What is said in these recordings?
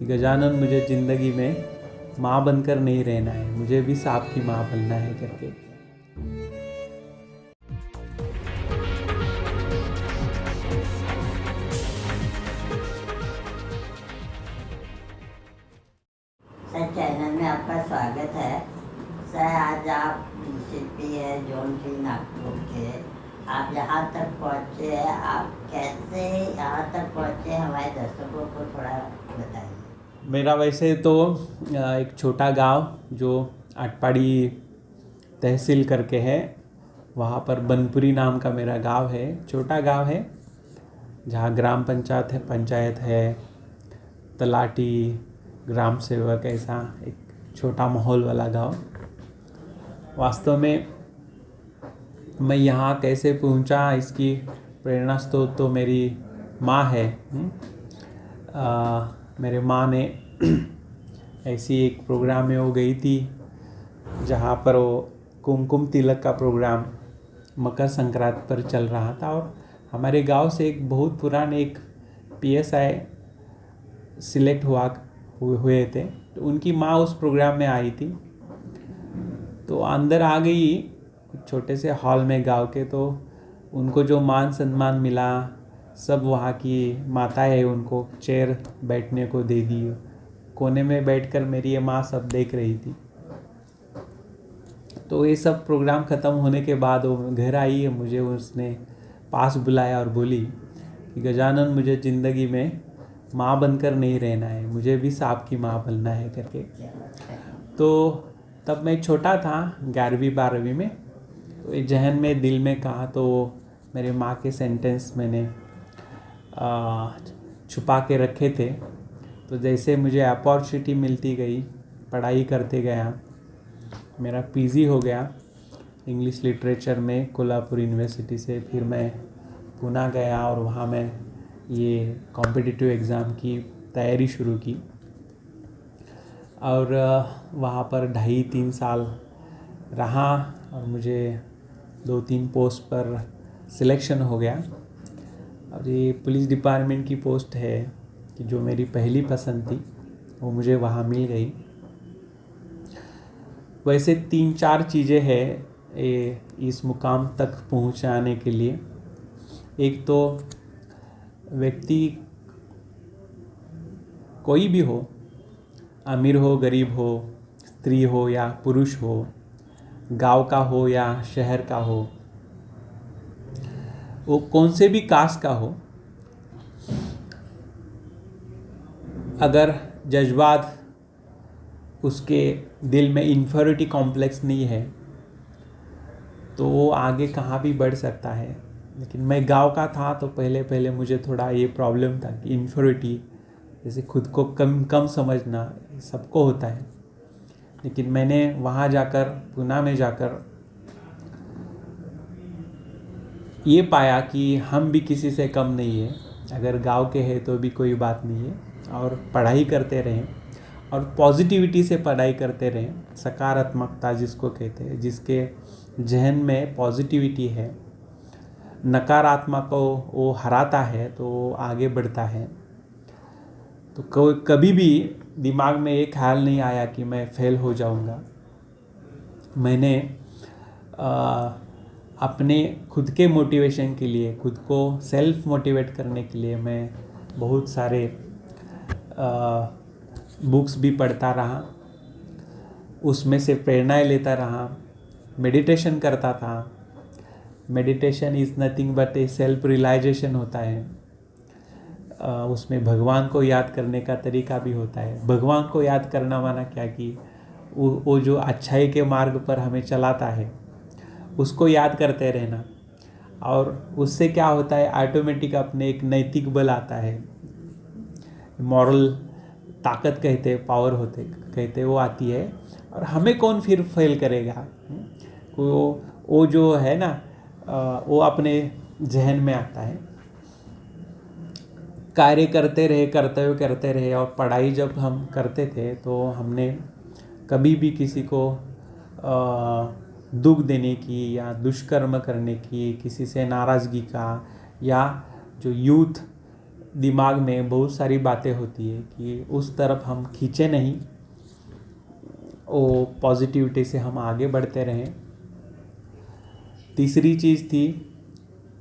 कि गजानन मुझे ज़िंदगी में माँ बनकर नहीं रहना है, मुझे भी सांप की माँ बनना है करके। सर चैनल में आपका स्वागत है। सर आज आप शिल्पी है जौनपुर नागपुर के, आप यहाँ तक पहुँचे हैं, आप कैसे यहाँ तक पहुँचे हमारे दर्शकों को थोड़ा बताइए। मेरा वैसे तो एक छोटा गांव जो आटपाड़ी तहसील करके है, वहाँ पर बनपुरी नाम का मेरा गांव है। छोटा गांव है जहाँ ग्राम पंचायत है, तलाटी, ग्राम सेवक, ऐसा एक छोटा माहौल वाला गांव। वास्तव में मैं यहाँ कैसे पहुँचा, इसकी प्रेरणा स्रोत तो मेरी माँ है। मेरे माँ ने ऐसी एक प्रोग्राम में वो गई थी जहाँ पर वो कुमकुम तिलक का प्रोग्राम मकर संक्रांति पर चल रहा था, और हमारे गांव से एक बहुत पुराने एक PSI सिलेक्ट हुए थे, तो उनकी माँ उस प्रोग्राम में आई थी। तो अंदर आ गई छोटे से हॉल में गांव के, तो उनको जो मान सम्मान मिला, सब वहाँ की माता है उनको चेयर बैठने को दे दी। कोने में बैठकर मेरी ये माँ सब देख रही थी। तो ये सब प्रोग्राम ख़त्म होने के बाद वो घर आई, मुझे उसने पास बुलाया और बोली कि गजानन मुझे ज़िंदगी में माँ बनकर नहीं रहना है, मुझे भी सांप की माँ बनना है करके। तो तब मैं छोटा था, 11वीं 12वीं में। तो ये जहन में दिल में कहा, तो मेरे माँ के सेंटेंस मैंने छुपा के रखे थे। तो जैसे मुझे अपॉर्चुनिटी मिलती गई, पढ़ाई करते गया, मेरा PG हो गया इंग्लिश लिटरेचर में कोल्हापुर यूनिवर्सिटी से। फिर मैं पुणे गया और वहाँ मैं ये कॉम्पिटिटिव एग्ज़ाम की तैयारी शुरू की, और वहाँ पर 2.5-3 साल रहा और मुझे 2-3 पोस्ट पर सिलेक्शन हो गया। और ये पुलिस डिपार्टमेंट की पोस्ट है कि जो मेरी पहली पसंद थी वो मुझे वहाँ मिल गई। वैसे 3-4 चीज़ें हैं इस मुकाम तक पहुँचाने के लिए। एक तो व्यक्ति कोई भी हो, अमीर हो, गरीब हो, स्त्री हो या पुरुष हो, गांव का हो या शहर का हो, वो कौन से भी कास्ट का हो, अगर जज्बात उसके दिल में इन्फीरियरिटी कॉम्प्लेक्स नहीं है तो वो आगे कहाँ भी बढ़ सकता है। लेकिन मैं गांव का था, तो पहले मुझे थोड़ा ये प्रॉब्लम था कि इन्फीरियरिटी, जैसे खुद को कम समझना, सबको होता है। लेकिन मैंने वहाँ जाकर, पुणे में जाकर ये पाया कि हम भी किसी से कम नहीं है। अगर गांव के हैं तो भी कोई बात नहीं है, और पढ़ाई करते रहें और पॉजिटिविटी से पढ़ाई करते रहें। सकारात्मकता जिसको कहते हैं, जिसके जहन में पॉजिटिविटी है, नकारात्मक को वो हराता है तो वो आगे बढ़ता है। तो कभी भी दिमाग में ये ख्याल नहीं आया कि मैं फेल हो जाऊंगा। मैंने अपने खुद के मोटिवेशन के लिए, खुद को सेल्फ मोटिवेट करने के लिए मैं बहुत सारे बुक्स भी पढ़ता रहा, उसमें से प्रेरणाएं लेता रहा, मेडिटेशन करता था। Meditation is nothing but a self realisation होता है। उसमें भगवान को याद करने का तरीका भी होता है। भगवान को याद करना माना क्या कि वो जो अच्छाई के मार्ग पर हमें चलाता है, उसको याद करते रहना, और उससे क्या होता है, ऑटोमेटिक अपने एक नैतिक बल आता है, मॉरल ताकत कहते, पावर होते कहते, वो आती है। और हमें कौन फिर फेल करेगा, वो जो है ना, वो अपने जहन में आता है। कार्य करते रहे, कर्तव्य करते रहे। और पढ़ाई जब हम करते थे तो हमने कभी भी किसी को दुख देने की या दुष्कर्म करने की, किसी से नाराज़गी का, या जो यूथ दिमाग में बहुत सारी बातें होती है कि उस तरफ हम खींचे नहीं, वो पॉजिटिविटी से हम आगे बढ़ते रहें। तीसरी चीज़ थी,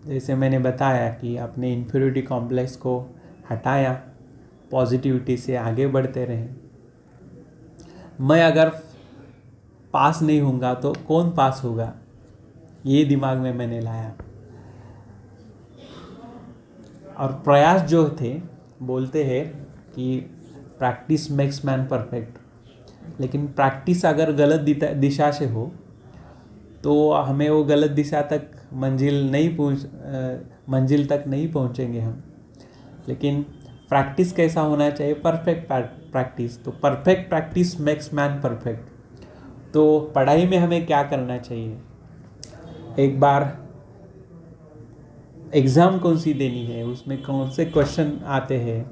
जैसे मैंने बताया कि अपने इन्फीरियरिटी कॉम्प्लेक्स को हटाया, पॉजिटिविटी से आगे बढ़ते रहें। मैं अगर पास नहीं होऊंगा तो कौन पास होगा, ये दिमाग में मैंने लाया। और प्रयास जो थे, बोलते हैं कि प्रैक्टिस मेक्स मैन परफेक्ट, लेकिन प्रैक्टिस अगर गलत दिशा से हो तो हमें वो गलत दिशा तक मंजिल तक नहीं पहुंचेंगे हम। लेकिन प्रैक्टिस कैसा होना चाहिए, परफेक्ट प्रैक्टिस। तो perfect practice makes man perfect. तो पढ़ाई में हमें क्या करना चाहिए, एक बार एग्ज़ाम कौन सी देनी है, उसमें कौन से क्वेश्चन आते हैं,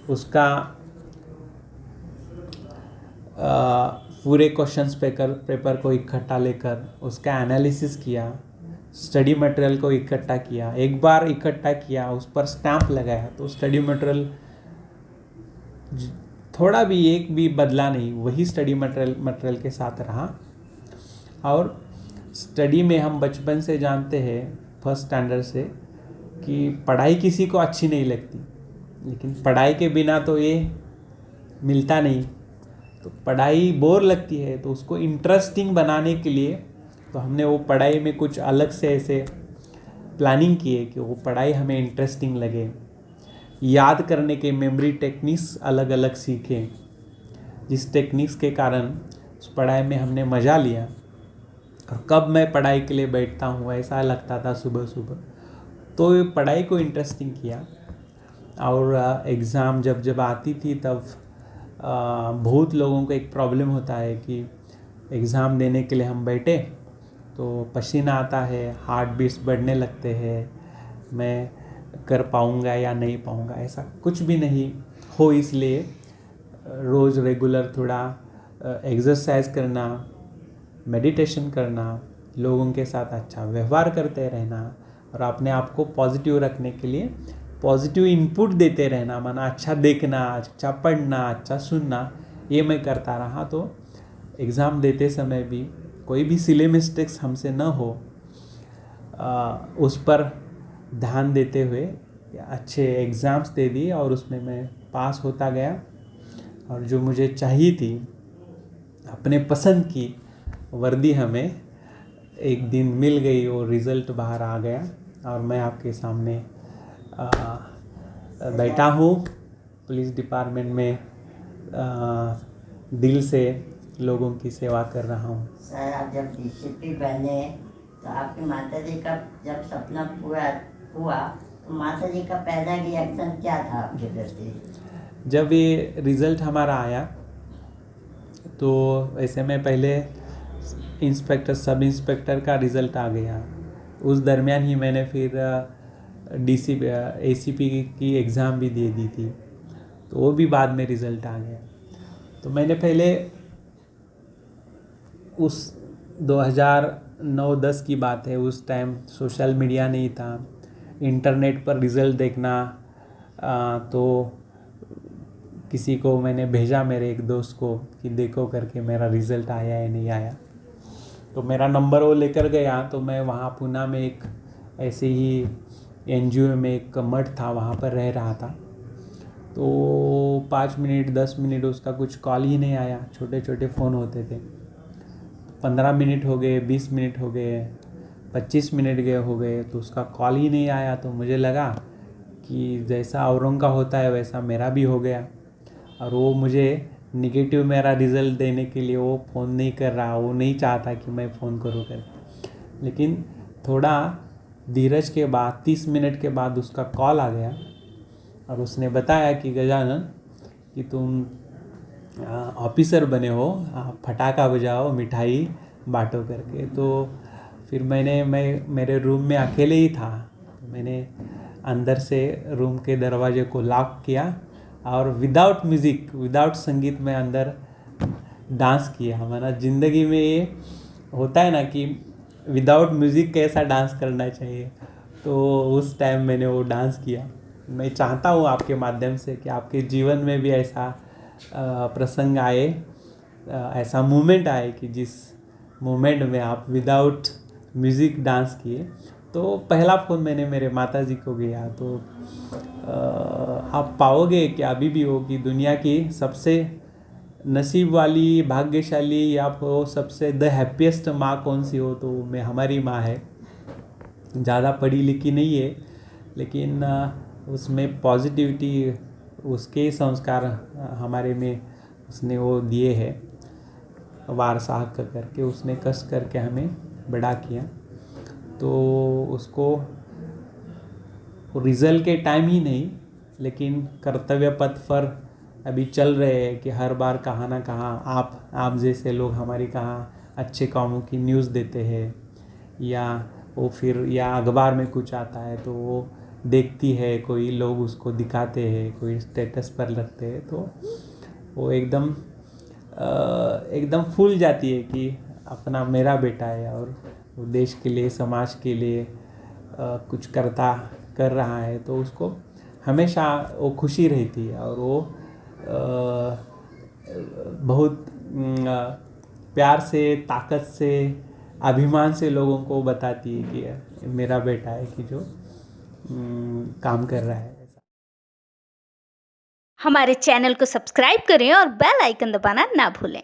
उसका पूरे क्वेश्चंस पेपर को इकट्ठा लेकर उसका एनालिसिस किया, स्टडी मटेरियल को इकट्ठा किया। एक बार इकट्ठा किया, उस पर स्टैंप लगाया, तो स्टडी मटेरियल थोड़ा भी एक भी बदला नहीं, वही स्टडी मटेरियल के साथ रहा। और स्टडी में हम बचपन से जानते हैं, फर्स्ट स्टैंडर्ड से, कि पढ़ाई किसी को अच्छी नहीं लगती, लेकिन पढ़ाई के बिना तो ये मिलता नहीं। तो पढ़ाई बोर लगती है, तो उसको इंटरेस्टिंग बनाने के लिए तो हमने वो पढ़ाई में कुछ अलग से ऐसे प्लानिंग किए कि वो पढ़ाई हमें इंटरेस्टिंग लगे। याद करने के मेमोरी टेक्निक्स अलग अलग सीखे, जिस टेक्निक्स के कारण उस पढ़ाई में हमने मज़ा लिया। और कब मैं पढ़ाई के लिए बैठता हूँ ऐसा लगता था सुबह सुबह, तो ये पढ़ाई को इंटरेस्टिंग किया। और एग्ज़ाम जब आती थी तब बहुत लोगों को एक प्रॉब्लम होता है कि एग्ज़ाम देने के लिए हम बैठे तो पसीना आता है, हार्ट बीट्स बढ़ने लगते हैं, मैं कर पाऊँगा या नहीं पाऊँगा। ऐसा कुछ भी नहीं हो, इसलिए रोज़ रेगुलर थोड़ा एक्सरसाइज करना, मेडिटेशन करना, लोगों के साथ अच्छा व्यवहार करते रहना और अपने आप को पॉजिटिव रखने के लिए पॉजिटिव इनपुट देते रहना, माना अच्छा देखना, अच्छा पढ़ना, अच्छा सुनना, ये मैं करता रहा। तो एग्ज़ाम देते समय भी कोई भी सिली मिस्टेक्स हमसे न हो, उस पर ध्यान देते हुए अच्छे एग्ज़ाम्स दे दिए और उसमें मैं पास होता गया। और जो मुझे चाहिए थी, अपने पसंद की वर्दी हमें एक दिन मिल गई, वो रिज़ल्ट बाहर आ गया और मैं आपके सामने बैठा हूँ पुलिस डिपार्टमेंट में, दिल से लोगों की सेवा कर रहा हूँ। सर, आप जब डीसीपी बने तो आपकी माता जी का जब सपना पूरा हुआ तो माता जी का पहला रिएक्शन क्या था आपके प्रति? जब ये रिज़ल्ट हमारा आया तो ऐसे में पहले सब इंस्पेक्टर का रिज़ल्ट आ गया। उस दरमियान ही मैंने फिर ACP की एग्ज़ाम भी दे दी थी, तो वो भी बाद में रिज़ल्ट आ गया। तो मैंने पहले उस 2009-10 की बात है, उस टाइम सोशल मीडिया नहीं था, इंटरनेट पर रिज़ल्ट देखना, तो किसी को मैंने भेजा, मेरे एक दोस्त को, कि देखो करके मेरा रिज़ल्ट आया या नहीं आया। तो मेरा नंबर वो लेकर गया, तो मैं वहाँ पुणे में एक ऐसे ही NGO में एक मठ था, वहाँ पर रह रहा था। तो 5 मिनट 10 मिनट उसका कुछ कॉल ही नहीं आया। छोटे छोटे फ़ोन होते थे, 15 मिनट हो गए, 20 मिनट हो गए, 25 मिनट हो गए, तो उसका कॉल ही नहीं आया। तो मुझे लगा कि जैसा औरों का होता है वैसा मेरा भी हो गया, और वो मुझे निगेटिव मेरा रिज़ल्ट देने के लिए वो फ़ोन नहीं कर रहा, वो नहीं चाहता कि मैं फ़ोन करूँ कर। लेकिन थोड़ा धीरज के बाद 30 मिनट के बाद उसका कॉल आ गया और उसने बताया कि गजानन, कि तुम ऑफिसर बने हो, आप फटाका बजाओ, मिठाई बांटो करके। तो फिर मैं मेरे रूम में अकेले ही था, मैंने अंदर से रूम के दरवाजे को लॉक किया और विदाउट म्यूज़िक, विदाउट संगीत में अंदर डांस किया। हमारा ज़िंदगी में ये होता है ना कि विदाउट म्यूज़िक कैसा डांस करना चाहिए, तो उस टाइम मैंने वो डांस किया। मैं चाहता हूँ आपके माध्यम से कि आपके जीवन में भी ऐसा प्रसंग आए, ऐसा मोमेंट आए कि जिस मोमेंट में आप विदाउट म्यूज़िक डांस किए। तो पहला फ़ोन मैंने मेरे माताजी को किया। तो आप पाओगे कि अभी भी हो कि दुनिया की सबसे नसीब वाली, भाग्यशाली या वो सबसे द हैप्पीएस्ट माँ कौन सी हो, तो मैं हमारी माँ है। ज़्यादा पढ़ी लिखी नहीं है, लेकिन उसमें पॉजिटिविटी, उसके संस्कार हमारे में उसने वो दिए हैं, वारसा करके उसने कष्ट करके हमें बड़ा किया। तो उसको रिज़ल्ट के टाइम ही नहीं, लेकिन कर्तव्य पथ पर अभी चल रहे हैं कि हर बार कहाँ ना कहाँ आप जैसे लोग हमारी कहाँ अच्छे कामों की न्यूज़ देते हैं, या वो फिर या अखबार में कुछ आता है तो वो देखती है, कोई लोग उसको दिखाते हैं, कोई स्टेटस पर रखते हैं, तो वो एकदम फूल जाती है कि अपना मेरा बेटा है और वो देश के लिए, समाज के लिए कुछ कर रहा है। तो उसको हमेशा वो खुशी रहती है और वो बहुत प्यार से, ताकत से, अभिमान से लोगों को बताती है कि मेरा बेटा है कि जो काम कर रहा है। हमारे चैनल को सब्सक्राइब करें और बेल आइकन दबाना ना भूलें।